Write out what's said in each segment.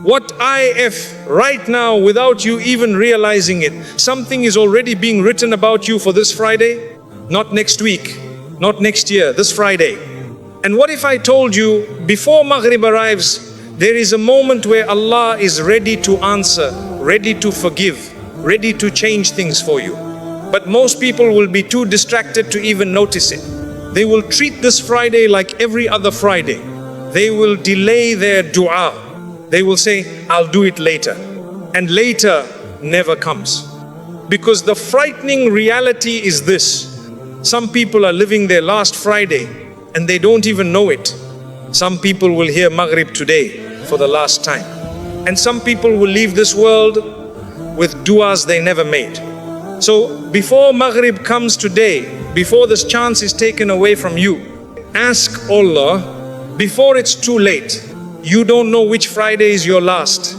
What if right now, without you even realizing it, something is already being written about you for this Friday? Not next week, not next year, this Friday. And what if I told you, before Maghrib arrives, there is a moment where Allah is ready to answer, ready to forgive, ready to change things for you. But most people will be too distracted to even notice it. They will treat this Friday like every other Friday. They will delay their dua. They will say, I'll do it later. And later never comes. Because the frightening reality is this: some people are living their last Friday and they don't even know it. Some people will hear Maghrib today for the last time. And some people will leave this world with du'as they never made. So before Maghrib comes today, before this chance is taken away from you, ask Allah, before it's too late. You don't know which Friday is your last.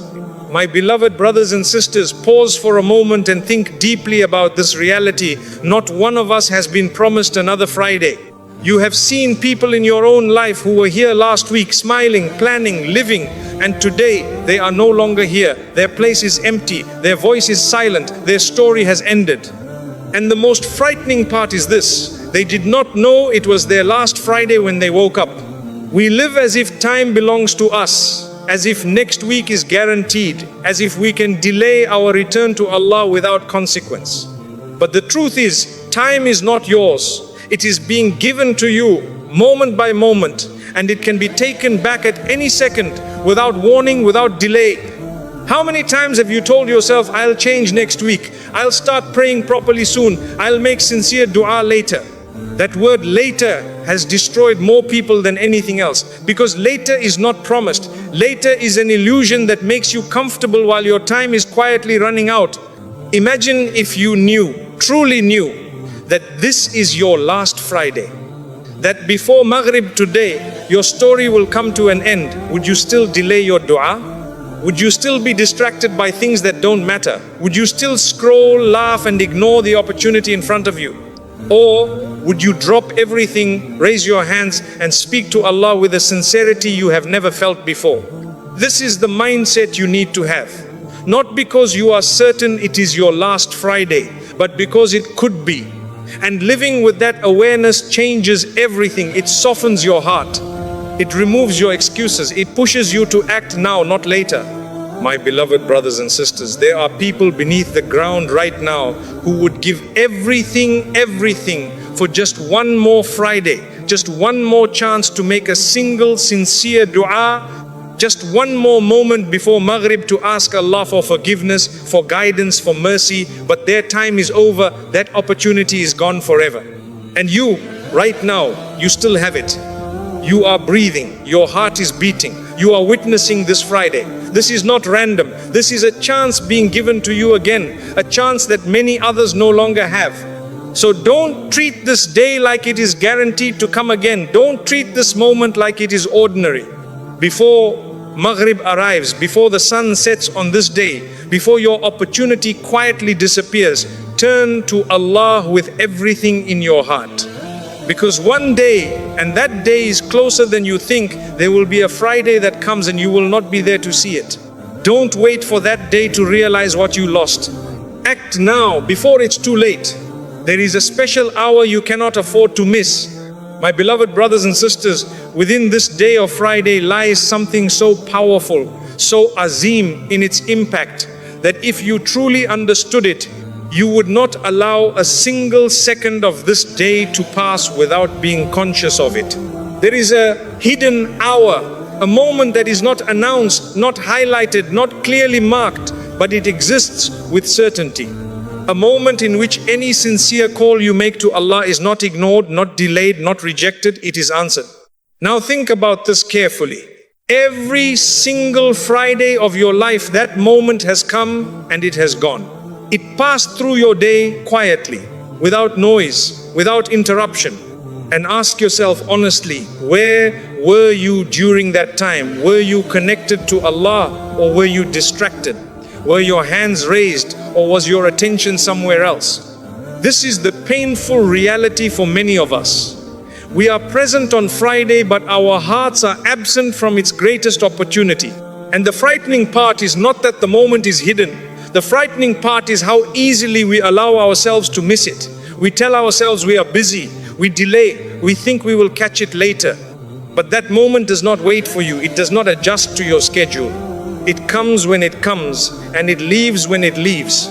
My beloved brothers and sisters, pause for a moment and think deeply about this reality. Not one of us has been promised another Friday. You have seen people in your own life who were here last week, smiling, planning, living, and today they are no longer here. Their place is empty, their voice is silent, their story has ended. And the most frightening part is this: they did not know it was their last Friday when they woke up. We live as if time belongs to us, as if next week is guaranteed, as if we can delay our return to Allah without consequence. But the truth is, time is not yours. It is being given to you moment by moment, and it can be taken back at any second without warning, without delay. How many times have you told yourself, I'll change next week, I'll start praying properly soon, I'll make sincere dua later? That word later has destroyed more people than anything else, because later is not promised. Later is an illusion that makes you comfortable while your time is quietly running out. Imagine if you knew, truly knew, that this is your last Friday, that before Maghrib today, your story will come to an end. Would you still delay your dua? Would you still be distracted by things that don't matter? Would you still scroll, laugh, and ignore the opportunity in front of you? Or would you drop everything, raise your hands, and speak to Allah with a sincerity you have never felt before? This is the mindset you need to have. Not because you are certain it is your last Friday, but because it could be. And living with that awareness changes everything. It softens your heart. It removes your excuses. It pushes you to act now, not later. My beloved brothers and sisters, there are people beneath the ground right now who would give everything for just one more Friday, just one more chance to make a single sincere dua, just one more moment before Maghrib to ask Allah for forgiveness, for guidance, for mercy. But their time is over. That opportunity is gone forever. And you, right now, you still have it. You are breathing, your heart is beating, you are witnessing this Friday. This is not random. This is a chance being given to you again, a chance that many others no longer have. So don't treat this day like it is guaranteed to come again. Don't treat this moment like it is ordinary. Before Maghrib arrives, before the sun sets on this day, before your opportunity quietly disappears, turn to Allah with everything in your heart. Because one day, and that day is closer than you think, there will be a Friday that comes and you will not be there to see it. Don't wait for that day to realize what you lost. Act now, before it's too late. There is a special hour you cannot afford to miss. My beloved brothers and sisters, within this day of Friday lies something so powerful, so azim in its impact, that if you truly understood it, you would not allow a single second of this day to pass without being conscious of it. There is a hidden hour, a moment that is not announced, not highlighted, not clearly marked, but it exists with certainty. A moment in which any sincere call you make to Allah is not ignored, not delayed, not rejected, it is answered. Now think about this carefully. Every single Friday of your life, that moment has come and it has gone. It passed through your day quietly, without noise, without interruption. And ask yourself honestly, where were you during that time? Were you connected to Allah, or were you distracted? Were your hands raised, or was your attention somewhere else? This is the painful reality for many of us. We are present on Friday, but our hearts are absent from its greatest opportunity. And the frightening part is not that the moment is hidden. The frightening part is how easily we allow ourselves to miss it. We tell ourselves we are busy, we delay, we think we will catch it later. But that moment does not wait for you. It does not adjust to your schedule. It comes when it comes, and it leaves when it leaves.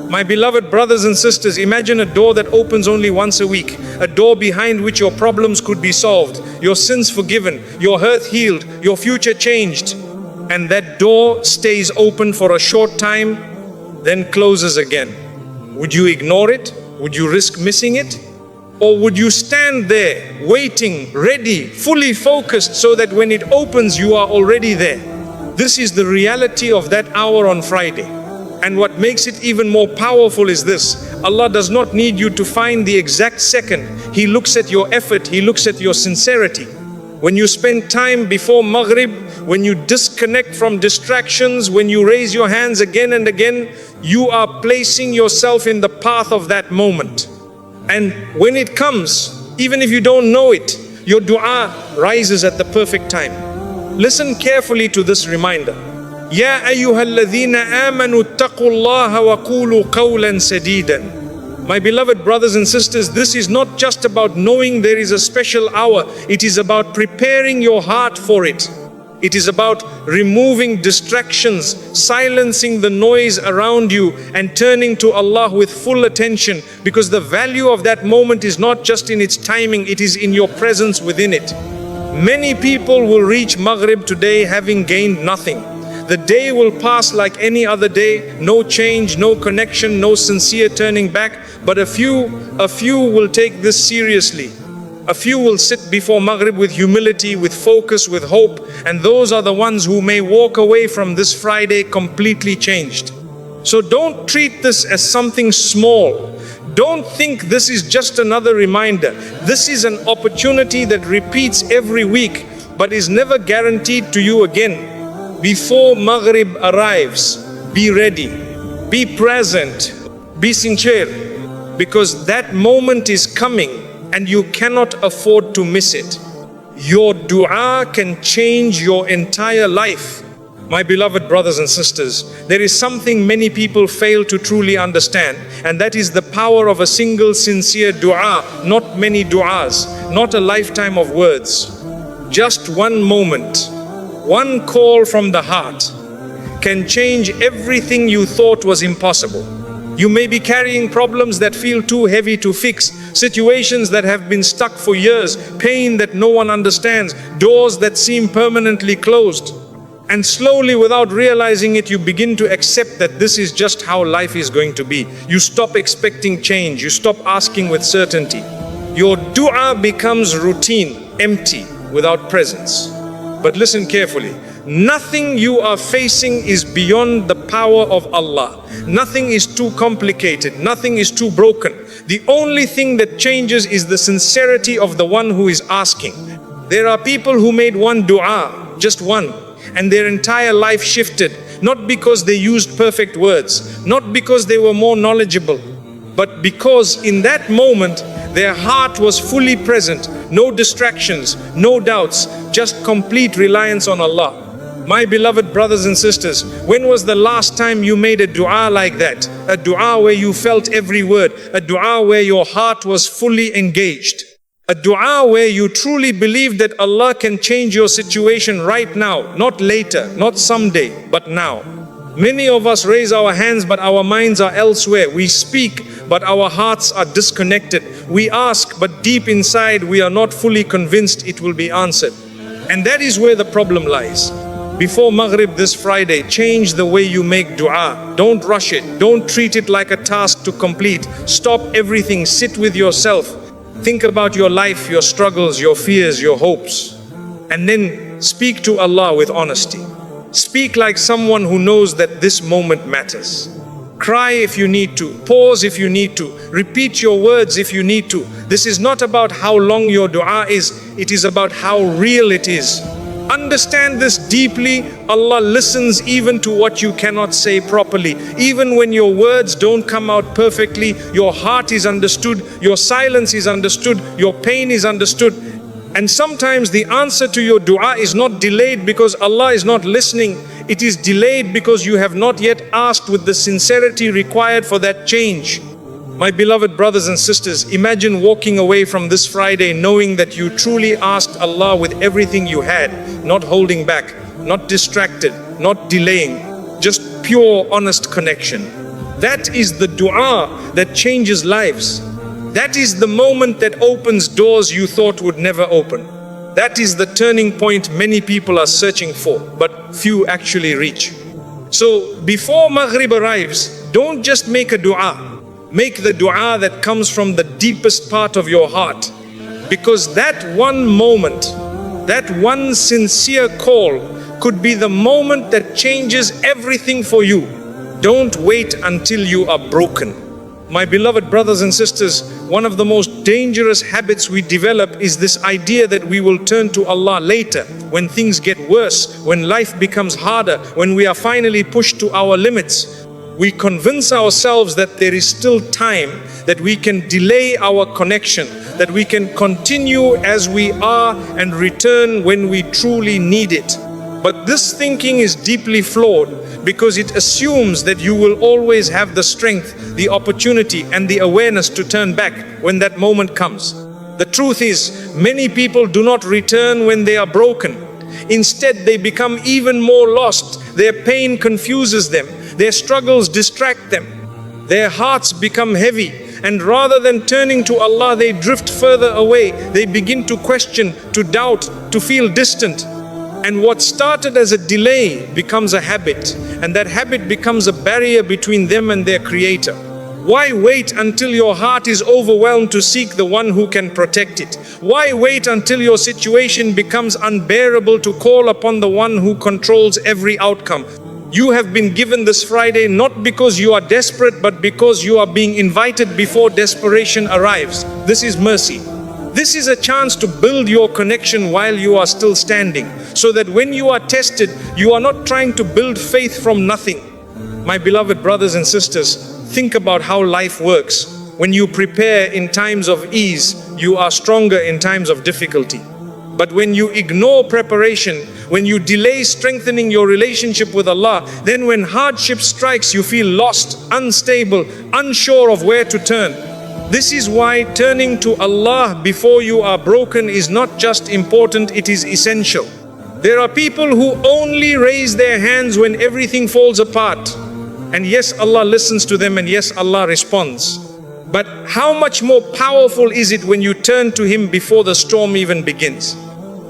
My beloved brothers and sisters, imagine a door that opens only once a week, a door behind which your problems could be solved, your sins forgiven, your hurt healed, your future changed. And that door stays open for a short time, then closes again. Would you ignore it? Would you risk missing it? Or would you stand there, waiting, ready, fully focused, so that when it opens, you are already there? This is the reality of that hour on Friday. And what makes it even more powerful is this: Allah does not need you to find the exact second. He looks at your effort, He looks at your sincerity. When you spend time before Maghrib, when you disconnect from distractions, when you raise your hands again and again, you are placing yourself in the path of that moment. And when it comes, even if you don't know it, your dua rises at the perfect time. Listen carefully to this reminder. Ya ayyuhalladhina amanu taqullaha wa qulu qawlan sadidan. My beloved brothers and sisters, this is not just about knowing there is a special hour. It is about preparing your heart for it. It is about removing distractions, silencing the noise around you, and turning to Allah with full attention, because the value of that moment is not just in its timing, it is in your presence within it. Many people will reach Maghrib today having gained nothing. The day will pass like any other day, no change, no connection, no sincere turning back. But a few will take this seriously. A few will sit before Maghrib with humility, with focus, with hope. And those are the ones who may walk away from this Friday completely changed. So don't treat this as something small. Don't think this is just another reminder. This is an opportunity that repeats every week, but is never guaranteed to you again. Before Maghrib arrives, be ready, be present, be sincere, because that moment is coming and you cannot afford to miss it. Your dua can change your entire life. My beloved brothers and sisters, there is something many people fail to truly understand, and that is the power of a single sincere dua, not many duas, not a lifetime of words. Just one moment, one call from the heart can change everything you thought was impossible. You may be carrying problems that feel too heavy to fix, situations that have been stuck for years, pain that no one understands, doors that seem permanently closed. And slowly, without realizing it, you begin to accept that this is just how life is going to be. You stop expecting change, you stop asking with certainty. Your dua becomes routine, empty, without presence. But listen carefully. Nothing you are facing is beyond the power of Allah. Nothing is too complicated. Nothing is too broken. The only thing that changes is the sincerity of the one who is asking. There are people who made one dua, just one, and their entire life shifted. Not because they used perfect words, not because they were more knowledgeable, but because in that moment, their heart was fully present. No distractions, no doubts, just complete reliance on Allah. My beloved brothers and sisters, when was the last time you made a dua like that? A dua where you felt every word, a dua where your heart was fully engaged, a dua where you truly believed that Allah can change your situation right now, not later, not someday, but now. Many of us raise our hands, but our minds are elsewhere. We speak, but our hearts are disconnected. We ask, but deep inside we are not fully convinced it will be answered. And that is where the problem lies. Before Maghrib this Friday, change the way you make dua. Don't rush it. Don't treat it like a task to complete. Stop everything. Sit with yourself. Think about your life, your struggles, your fears, your hopes. And then speak to Allah with honesty. Speak like someone who knows that this moment matters. Cry if you need to. Pause if you need to. Repeat your words if you need to. This is not about how long your dua is. It is about how real it is. Understand this deeply. Allah listens even to what you cannot say properly. Even when your words don't come out perfectly, your heart is understood, your silence is understood, your pain is understood. And sometimes the answer to your dua is not delayed because Allah is not listening. It is delayed because you have not yet asked with the sincerity required for that change. My beloved brothers and sisters, imagine walking away from this Friday knowing that you truly asked Allah with everything you had, not holding back, not distracted, not delaying, just pure, honest connection. That is the dua that changes lives. That is the moment that opens doors you thought would never open. That is the turning point many people are searching for, but few actually reach. So before Maghrib arrives, don't just make a dua. Make the dua that comes from the deepest part of your heart. Because that one moment, that one sincere call could be the moment that changes everything for you. Don't wait until you are broken. My beloved brothers and sisters, one of the most dangerous habits we develop is this idea that we will turn to Allah later, when things get worse, when life becomes harder, when we are finally pushed to our limits. We convince ourselves that there is still time, that we can delay our connection, that we can continue as we are and return when we truly need it. But this thinking is deeply flawed because it assumes that you will always have the strength, the opportunity, and the awareness to turn back when that moment comes. The truth is, many people do not return when they are broken. Instead, they become even more lost. Their pain confuses them. Their struggles distract them. Their hearts become heavy. And rather than turning to Allah, they drift further away. They begin to question, to doubt, to feel distant. And what started as a delay becomes a habit. And that habit becomes a barrier between them and their Creator. Why wait until your heart is overwhelmed to seek the one who can protect it? Why wait until your situation becomes unbearable to call upon the one who controls every outcome? You have been given this Friday not because you are desperate, but because you are being invited before desperation arrives. This is mercy. This is a chance to build your connection while you are still standing, so that when you are tested, you are not trying to build faith from nothing. My beloved brothers and sisters, think about how life works. When you prepare in times of ease, you are stronger in times of difficulty. But when you ignore preparation, when you delay strengthening your relationship with Allah, then when hardship strikes, you feel lost, unstable, unsure of where to turn. This is why turning to Allah before you are broken is not just important, it is essential. There are people who only raise their hands when everything falls apart. And yes, Allah listens to them, and yes, Allah responds. But how much more powerful is it when you turn to Him before the storm even begins?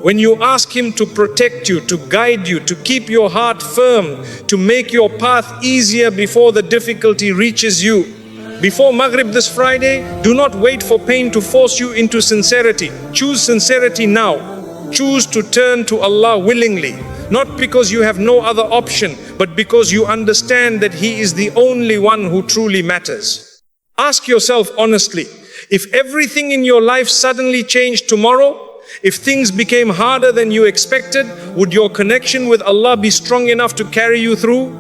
When you ask Him to protect you, to guide you, to keep your heart firm, to make your path easier before the difficulty reaches you. Before Maghrib this Friday, do not wait for pain to force you into sincerity. Choose sincerity now. Choose to turn to Allah willingly. Not because you have no other option, but because you understand that He is the only one who truly matters. Ask yourself honestly, if everything in your life suddenly changed tomorrow, if things became harder than you expected, would your connection with Allah be strong enough to carry you through?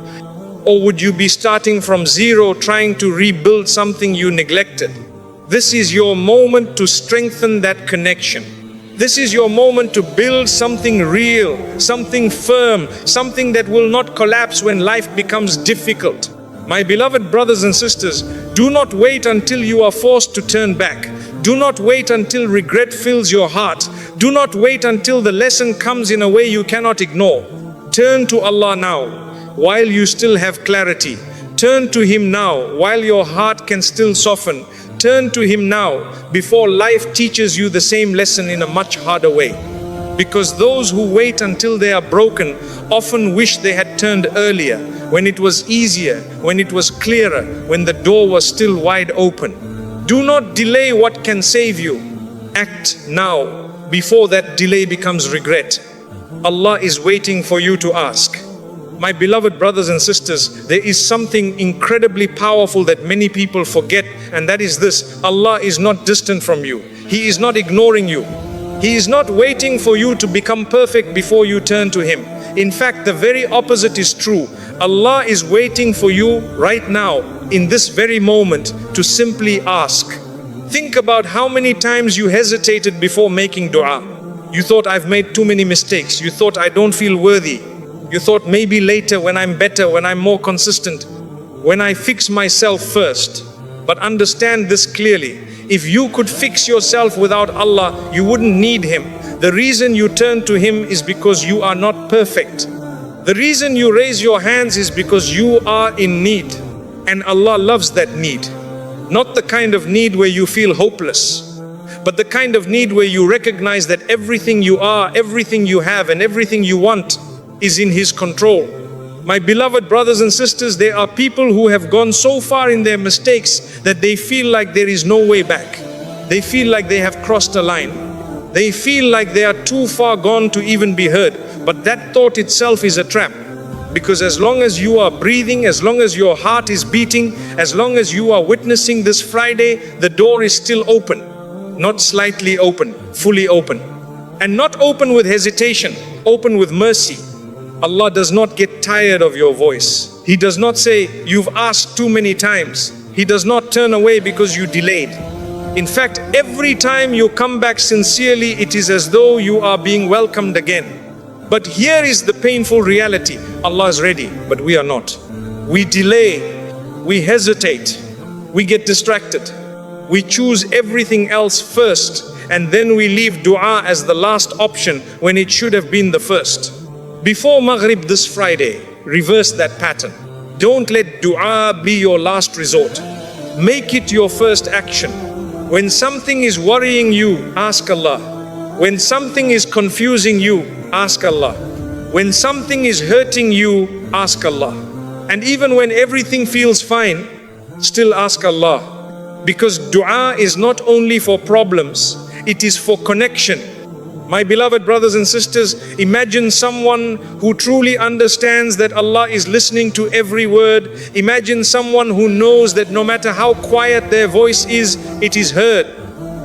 Or would you be starting from zero, trying to rebuild something you neglected? This is your moment to strengthen that connection. This is your moment to build something real, something firm, something that will not collapse when life becomes difficult. My beloved brothers and sisters, do not wait until you are forced to turn back. Do not wait until regret fills your heart. Do not wait until the lesson comes in a way you cannot ignore. Turn to Allah now, while you still have clarity. Turn to Him now, while your heart can still soften. Turn to Him now, before life teaches you the same lesson in a much harder way. Because those who wait until they are broken often wish they had turned earlier, when it was easier, when it was clearer, when the door was still wide open. Do not delay what can save you. Act now, before that delay becomes regret. Allah is waiting for you to ask. My beloved brothers and sisters, there is something incredibly powerful that many people forget, and that is this: Allah is not distant from you. He is not ignoring you. He is not waiting for you to become perfect before you turn to Him. In fact, the very opposite is true. Allah is waiting for you right now, in this very moment, to simply ask. Think about how many times you hesitated before making dua. You thought, I've made too many mistakes. You thought, I don't feel worthy. You thought maybe later when I'm better, when I'm more consistent, when I fix myself first. But understand this clearly. If you could fix yourself without Allah, you wouldn't need Him. The reason you turn to Him is because you are not perfect. The reason you raise your hands is because you are in need. And Allah loves that need. Not the kind of need where you feel hopeless, but the kind of need where you recognize that everything you are, everything you have, and everything you want is in His control. My beloved brothers and sisters, there are people who have gone so far in their mistakes that they feel like there is no way back. They feel like they have crossed a line. They feel like they are too far gone to even be heard. But that thought itself is a trap. Because as long as you are breathing, as long as your heart is beating, as long as you are witnessing this Friday, the door is still open. Not slightly open, fully open. And not open with hesitation, open with mercy. Allah does not get tired of your voice. He does not say, you've asked too many times. He does not turn away because you delayed. In fact, every time you come back sincerely, it is as though you are being welcomed again. But here is the painful reality. Allah is ready, but we are not. We delay, we hesitate, we get distracted. We choose everything else first, and then we leave dua as the last option when it should have been the first. Before Maghrib this Friday, reverse that pattern. Don't let dua be your last resort. Make it your first action. When something is worrying you, ask Allah. When something is confusing you, ask Allah. When something is hurting you, ask Allah. And even when everything feels fine, still ask Allah. Because dua is not only for problems, it is for connection. My beloved brothers and sisters, imagine someone who truly understands that Allah is listening to every word. Imagine someone who knows that no matter how quiet their voice is, it is heard.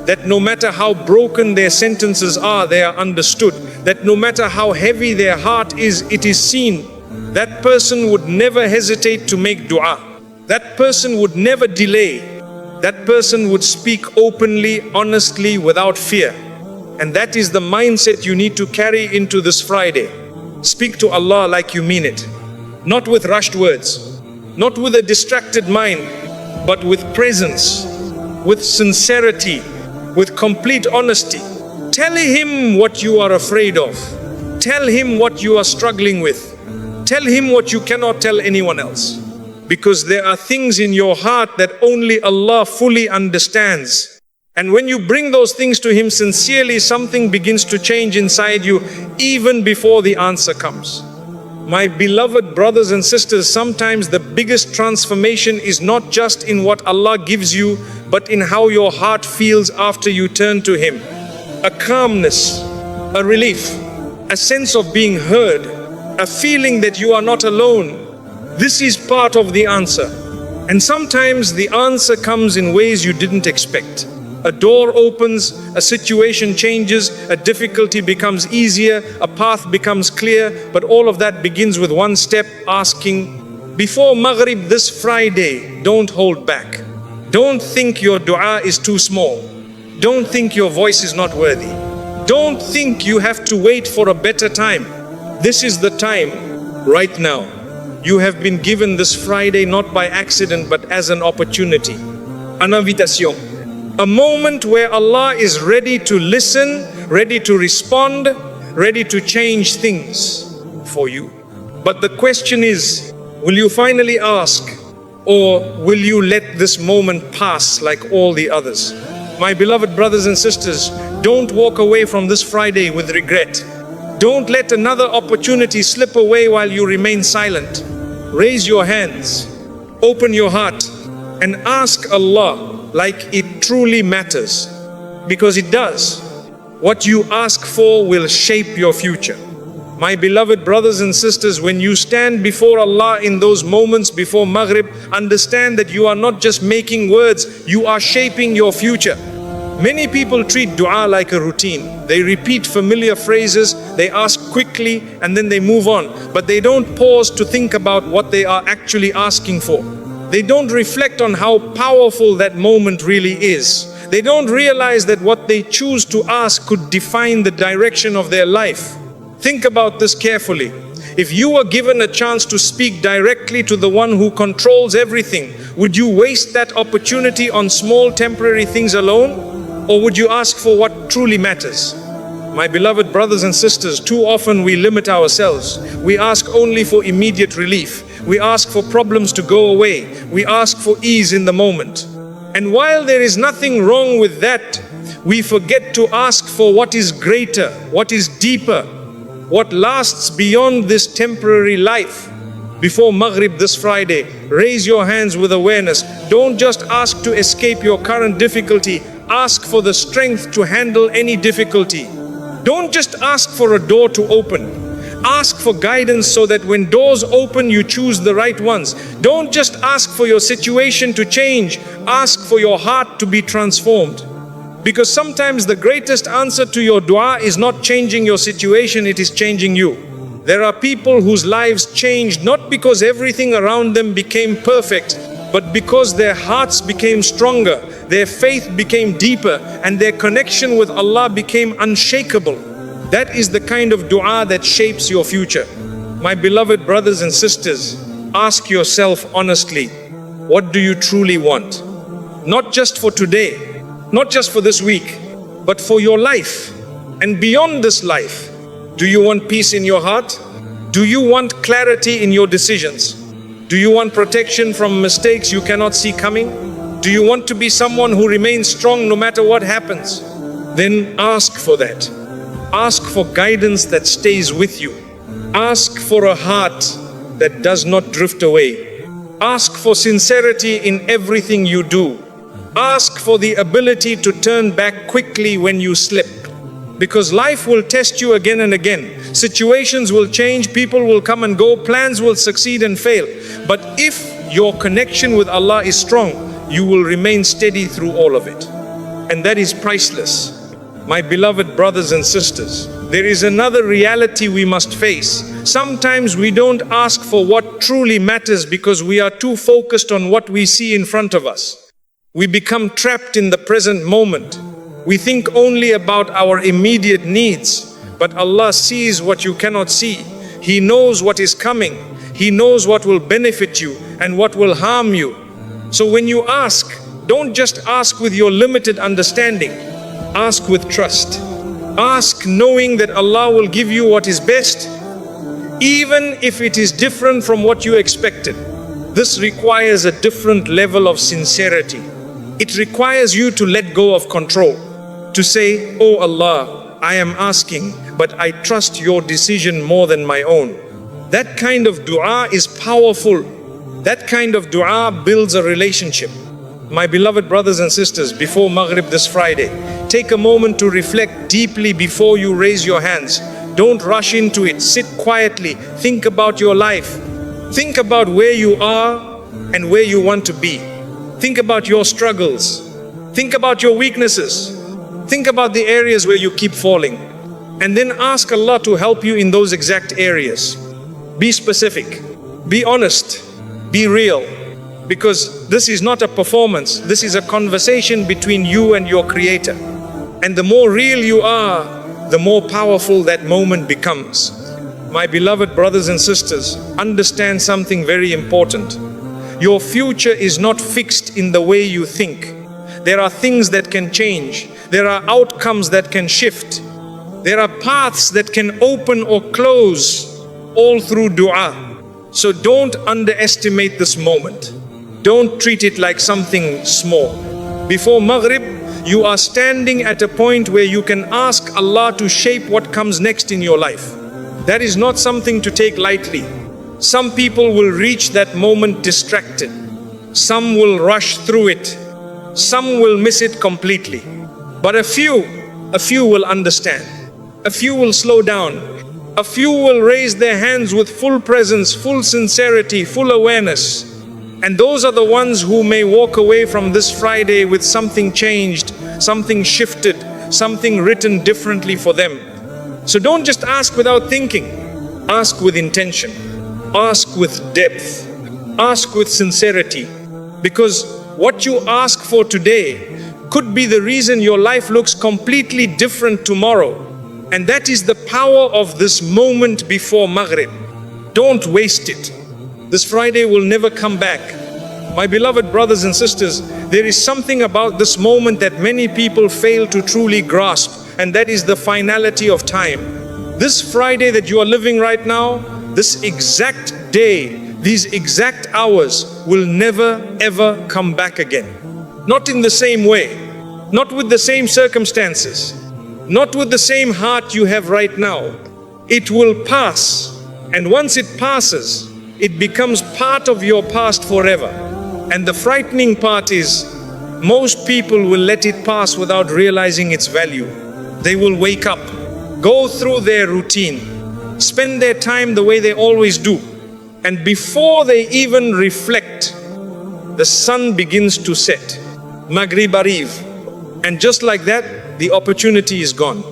That no matter how broken their sentences are, they are understood. That no matter how heavy their heart is, it is seen. That person would never hesitate to make dua. That person would never delay. That person would speak openly, honestly, without fear. And that is the mindset you need to carry into this Friday. Speak to Allah like you mean it. Not with rushed words, not with a distracted mind, but with presence, with sincerity, with complete honesty. Tell Him what you are afraid of. Tell Him what you are struggling with. Tell Him what you cannot tell anyone else. Because there are things in your heart that only Allah fully understands. And when you bring those things to Him sincerely, something begins to change inside you even before the answer comes. My beloved brothers and sisters, sometimes the biggest transformation is not just in what Allah gives you, but in how your heart feels after you turn to Him. A calmness, a relief, a sense of being heard, a feeling that you are not alone. This is part of the answer. And sometimes the answer comes in ways you didn't expect. A door opens, a situation changes, a difficulty becomes easier, a path becomes clear, but all of that begins with one step, asking. Before Maghrib this Friday, don't hold back. Don't think your dua is too small. Don't think your voice is not worthy. Don't think you have to wait for a better time. This is the time, right now. You have been given this Friday not by accident, but as an opportunity. Une invitation. A moment where Allah is ready to listen, ready to respond, ready to change things for you. But the question is, will you finally ask, or will you let this moment pass like all the others? My beloved brothers and sisters, don't walk away from this Friday with regret. Don't let another opportunity slip away while you remain silent. Raise your hands, open your heart, and ask Allah like it truly matters, because it does. What you ask for will shape your future. My beloved brothers and sisters, when you stand before Allah in those moments before Maghrib, understand that you are not just making words, you are shaping your future. Many people treat dua like a routine. They repeat familiar phrases, they ask quickly, and then they move on. But they don't pause to think about what they are actually asking for. They don't reflect on how powerful that moment really is. They don't realize that what they choose to ask could define the direction of their life. Think about this carefully. If you were given a chance to speak directly to the one who controls everything, would you waste that opportunity on small temporary things alone? Or would you ask for what truly matters? My beloved brothers and sisters, too often we limit ourselves. We ask only for immediate relief. We ask for problems to go away. We ask for ease in the moment. And while there is nothing wrong with that, we forget to ask for what is greater, what is deeper, what lasts beyond this temporary life. Before Maghrib this Friday, raise your hands with awareness. Don't just ask to escape your current difficulty. Ask for the strength to handle any difficulty. Don't just ask for a door to open. Ask for guidance so that when doors open, you choose the right ones. Don't just ask for your situation to change. Ask for your heart to be transformed. Because sometimes the greatest answer to your dua is not changing your situation, it is changing you. There are people whose lives changed not because everything around them became perfect, but because their hearts became stronger, their faith became deeper, and their connection with Allah became unshakable. That is the kind of dua that shapes your future. My beloved brothers and sisters, ask yourself honestly, what do you truly want? Not just for today, not just for this week, but for your life and beyond this life. Do you want peace in your heart? Do you want clarity in your decisions? Do you want protection from mistakes you cannot see coming? Do you want to be someone who remains strong no matter what happens? Then ask for that. Ask for guidance that stays with you. Ask for a heart that does not drift away. Ask for sincerity in everything you do. Ask for the ability to turn back quickly when you slip. Because life will test you again and again. Situations will change, people will come and go, plans will succeed and fail. But if your connection with Allah is strong, you will remain steady through all of it. And that is priceless. My beloved brothers and sisters, there is another reality we must face. Sometimes we don't ask for what truly matters because we are too focused on what we see in front of us. We become trapped in the present moment. We think only about our immediate needs, but Allah sees what you cannot see. He knows what is coming. He knows what will benefit you and what will harm you. So when you ask, don't just ask with your limited understanding. Ask with trust. Ask knowing that Allah will give you what is best, even if it is different from what you expected. This requires a different level of sincerity. It requires you to let go of control, to say, "Oh Allah, I am asking, but I trust your decision more than my own." That kind of dua is powerful. That kind of dua builds a relationship. My beloved brothers and sisters, before Maghrib this Friday, take a moment to reflect deeply before you raise your hands. Don't rush into it. Sit quietly. Think about your life. Think about where you are and where you want to be. Think about your struggles. Think about your weaknesses. Think about the areas where you keep falling. And then ask Allah to help you in those exact areas. Be specific. Be honest. Be real. Because this is not a performance. This is a conversation between you and your Creator. And the more real you are, the more powerful that moment becomes. My beloved brothers and sisters, understand something very important. Your future is not fixed in the way you think. There are things that can change. There are outcomes that can shift. There are paths that can open or close, all through dua. So don't underestimate this moment. Don't treat it like something small. Before Maghrib, you are standing at a point where you can ask Allah to shape what comes next in your life. That is not something to take lightly. Some people will reach that moment distracted. Some will rush through it. Some will miss it completely. But a few will understand. A few will slow down. A few will raise their hands with full presence, full sincerity, full awareness. And those are the ones who may walk away from this Friday with something changed, something shifted, something written differently for them. So don't just ask without thinking. Ask with intention. Ask with depth. Ask with sincerity. Because what you ask for today could be the reason your life looks completely different tomorrow. And that is the power of this moment before Maghrib. Don't waste it. This Friday will never come back. My beloved brothers and sisters, there is something about this moment that many people fail to truly grasp, and that is the finality of time. This Friday that you are living right now, this exact day, these exact hours will never ever come back again. Not in the same way, not with the same circumstances, not with the same heart you have right now. It will pass, and once it passes, it becomes part of your past forever. And the frightening part is, most people will let it pass without realizing its value. They will wake up, go through their routine, spend their time the way they always do, and before they even reflect, the sun begins to set. Maghrib arrive, and just like that, the opportunity is gone.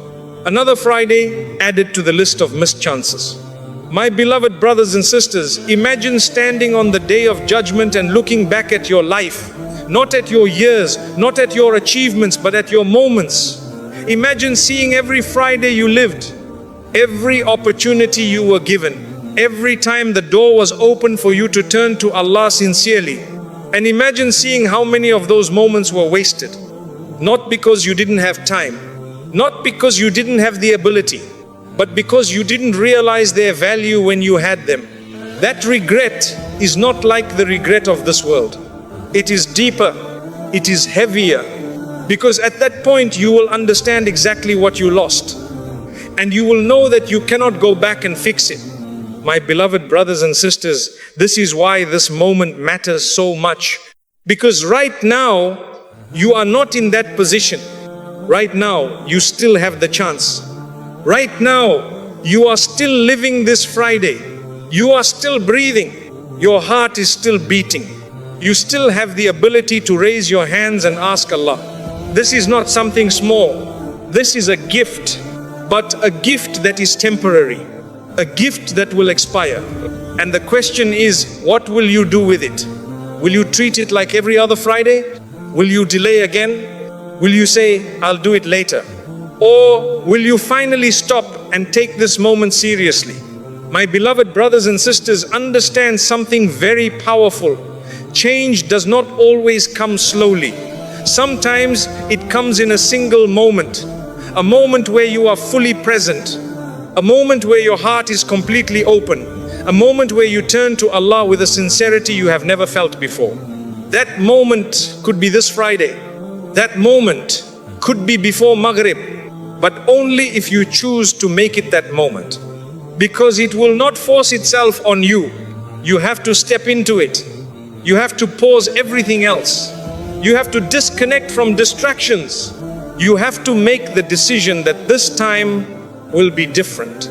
Another Friday added to the list of missed chances. My beloved brothers and sisters, imagine standing on the day of judgment and looking back at your life, not at your years, not at your achievements, but at your moments. Imagine seeing every Friday you lived, every opportunity you were given, every time the door was open for you to turn to Allah sincerely. And imagine seeing how many of those moments were wasted. Not because you didn't have time, not because you didn't have the ability, but because you didn't realize their value when you had them. That regret is not like the regret of this world. It is deeper, it is heavier, because at that point you will understand exactly what you lost, and you will know that you cannot go back and fix it. My beloved brothers and sisters, this is why this moment matters so much, because right now you are not in that position. Right now you still have the chance. Right now, you are still living this Friday. You are still breathing. Your heart is still beating. You still have the ability to raise your hands and ask Allah. This is not something small. This is a gift, but a gift that is temporary, a gift that will expire. And the question is, what will you do with it? Will you treat it like every other Friday? Will you delay again? Will you say, I'll do it later? Or will you finally stop and take this moment seriously? My beloved brothers and sisters, understand something very powerful. Change does not always come slowly. Sometimes it comes in a single moment. A moment where you are fully present. A moment where your heart is completely open. A moment where you turn to Allah with a sincerity you have never felt before. That moment could be this Friday. That moment could be before Maghrib. But only if you choose to make it that moment. Because it will not force itself on you. You have to step into it. You have to pause everything else. You have to disconnect from distractions. You have to make the decision that this time will be different.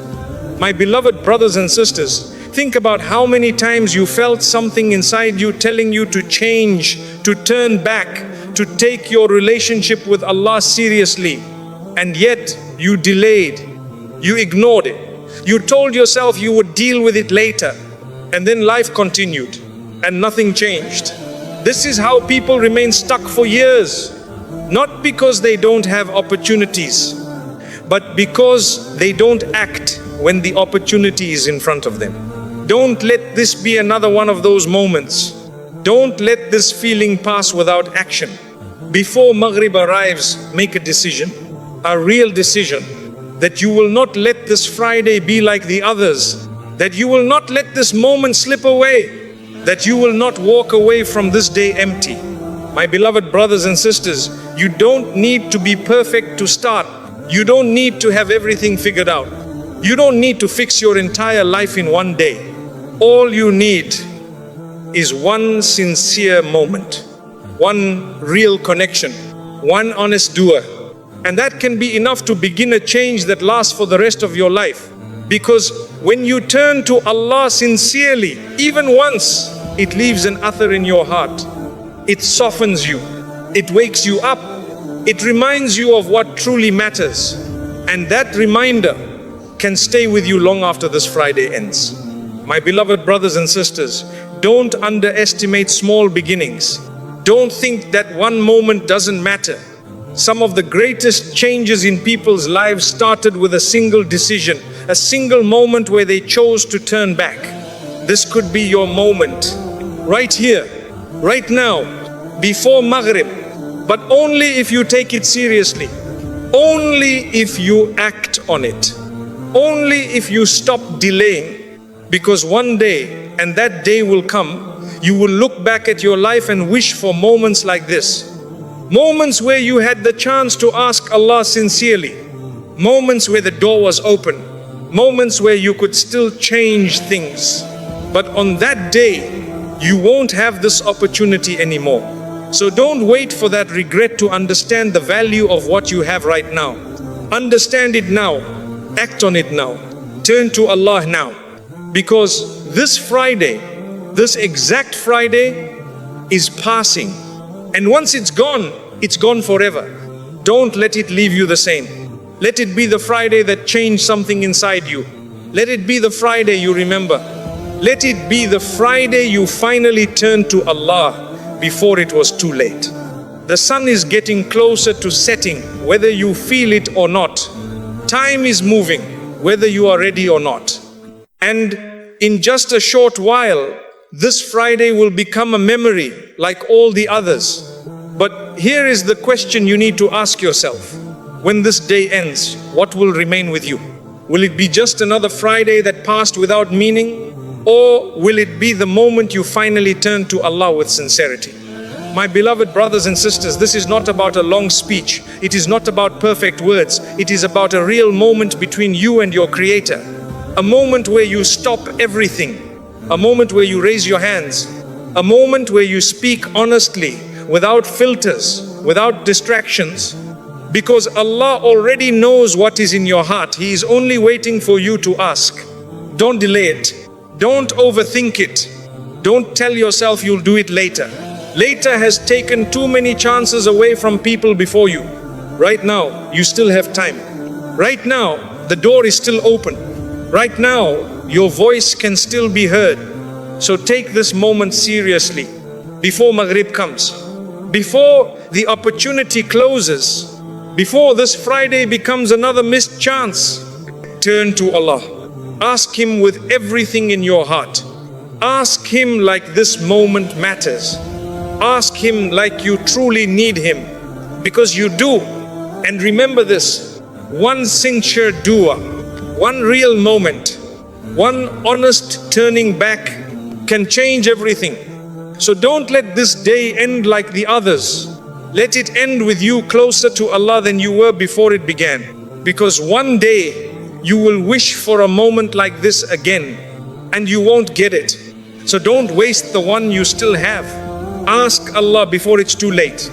My beloved brothers and sisters, think about how many times you felt something inside you telling you to change, to turn back, to take your relationship with Allah seriously. And yet you delayed, you ignored it. You told yourself you would deal with it later, and then life continued and nothing changed. This is how people remain stuck for years, not because they don't have opportunities, but because they don't act when the opportunity is in front of them. Don't let this be another one of those moments. Don't let this feeling pass without action. Before Maghrib arrives, make a decision. A real decision, that you will not let this Friday be like the others, that you will not let this moment slip away, that you will not walk away from this day empty. My beloved brothers and sisters, you don't need to be perfect to start. You don't need to have everything figured out. You don't need to fix your entire life in one day. All you need is one sincere moment, one real connection, one honest dua. And that can be enough to begin a change that lasts for the rest of your life. Because when you turn to Allah sincerely, even once, it leaves an athar in your heart. It softens you. It wakes you up. It reminds you of what truly matters. And that reminder can stay with you long after this Friday ends. My beloved brothers and sisters, don't underestimate small beginnings. Don't think that one moment doesn't matter. Some of the greatest changes in people's lives started with a single decision, a single moment where they chose to turn back. This could be your moment. Right here, right now, before Maghrib. But only if you take it seriously. Only if you act on it. Only if you stop delaying. Because one day, and that day will come, you will look back at your life and wish for moments like this. Moments where you had the chance to ask Allah sincerely. Moments where the door was open. Moments where you could still change things. But on that day, you won't have this opportunity anymore. So don't wait for that regret to understand the value of what you have right now. Understand it now. Act on it now. Turn to Allah now. Because this Friday, this exact Friday is passing. And once it's gone forever. Don't let it leave you the same. Let it be the Friday that changed something inside you. Let it be the Friday you remember. Let it be the Friday you finally turned to Allah before it was too late. The sun is getting closer to setting, whether you feel it or not. Time is moving, whether you are ready or not. And in just a short while, this Friday will become a memory like all the others. But here is the question you need to ask yourself. When this day ends, what will remain with you? Will it be just another Friday that passed without meaning? Or will it be the moment you finally turn to Allah with sincerity? My beloved brothers and sisters, this is not about a long speech. It is not about perfect words. It is about a real moment between you and your Creator. A moment where you stop everything. A moment where you raise your hands. A moment where you speak honestly, without filters, without distractions. Because Allah already knows what is in your heart. He is only waiting for you to ask. Don't delay it. Don't overthink it. Don't tell yourself you'll do it later. Later has taken too many chances away from people before you. Right now, you still have time. Right now, the door is still open. Right now, your voice can still be heard. So take this moment seriously. Before Maghrib comes. Before the opportunity closes. Before this Friday becomes another missed chance. Turn to Allah. Ask Him with everything in your heart. Ask Him like this moment matters. Ask Him like you truly need Him. Because you do. And remember this. One sincere dua, one real moment, one honest turning back can change everything. So don't let this day end like the others. Let it end with you closer to Allah than you were before it began. Because one day you will wish for a moment like this again and you won't get it. So don't waste the one you still have. Ask Allah before it's too late.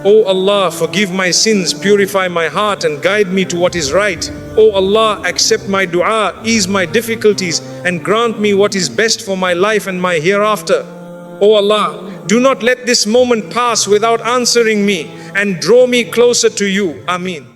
Oh Allah, forgive my sins, purify my heart and guide me to what is right. Oh Allah, accept my dua, ease my difficulties and grant me what is best for my life and my hereafter. Oh Allah, do not let this moment pass without answering me and draw me closer to you. Ameen.